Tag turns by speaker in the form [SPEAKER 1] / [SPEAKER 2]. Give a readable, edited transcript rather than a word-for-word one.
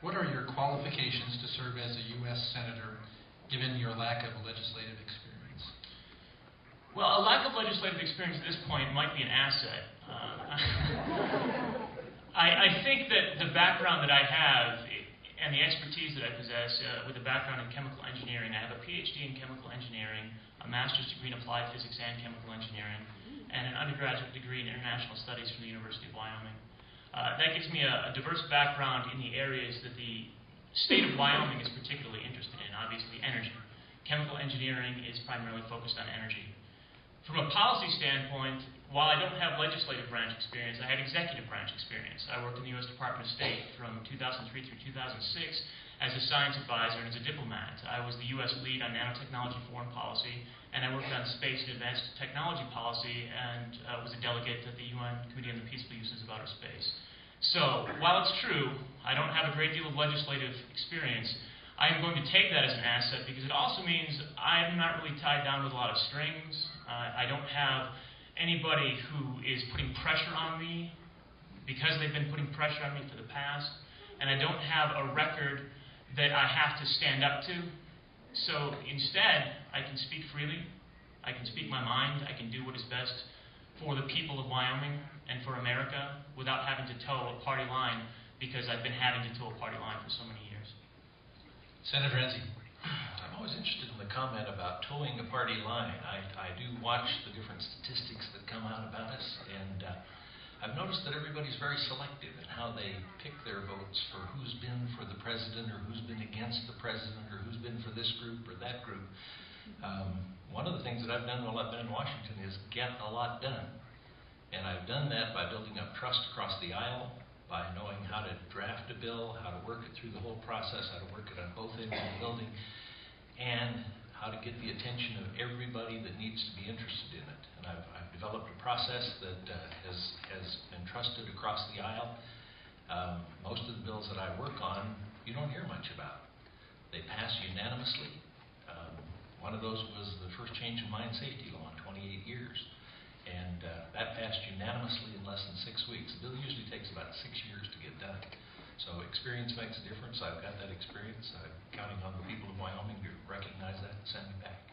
[SPEAKER 1] What are your qualifications to serve as a U.S. Senator, given your lack of legislative experience?
[SPEAKER 2] Well, a lack of legislative experience at this point might be an asset. I think that the background that I have and the expertise that I possess with a background in chemical engineering, I have a PhD in chemical engineering, a master's degree in applied physics and chemical engineering, and an undergraduate degree in international studies from the University of Wyoming. That gives me a diverse background in the areas that the state of Wyoming is particularly interested in, obviously energy. Chemical engineering is primarily focused on energy. From a policy standpoint, while I don't have legislative branch experience, I had executive branch experience. I worked in the U.S. Department of State from 2003 through 2006 as a science advisor and as a diplomat. I was the U.S. lead on nanotechnology foreign policy, and I worked on space and advanced technology policy and was a delegate at the UN Committee on the Peaceful Uses of Outer Space. So, while it's true, I don't have a great deal of legislative experience, I am going to take that as an asset because it also means I'm not really tied down with a lot of strings. I don't have anybody who is putting pressure on me because they've been putting pressure on me for the past, and I don't have a record that I have to stand up to. So instead, I can speak freely, I can speak my mind, I can do what is best for the people of Wyoming and for America without having to toe a party line because I've been having to toe a party line for so many years.
[SPEAKER 1] Senator Enzi.
[SPEAKER 3] I'm always interested in the comment about towing a party line. I do watch the different statistics that come out about us, and I've noticed that everybody's very selective in how they pick their votes for who's been for the president or who's been against the president or who's been for this group or that group. One of the things that I've done while I've been in Washington is get a lot done. And I've done that by building up trust across the aisle, by knowing how to draft a bill, how to work it through the whole process, how to work it on both ends of the building, and how to get the attention of everybody that needs to be interested in it. And I've developed a process that has been trusted across the aisle. Most of the bills that I work on, you don't hear much about. They pass unanimously. One of those was the first change in mine safety law in 28 years. And that passed unanimously in less than 6 weeks. The bill usually takes about 6 years to get done. So experience makes a difference. I've got that experience. I'm counting on the people of Wyoming to recognize that and send me back.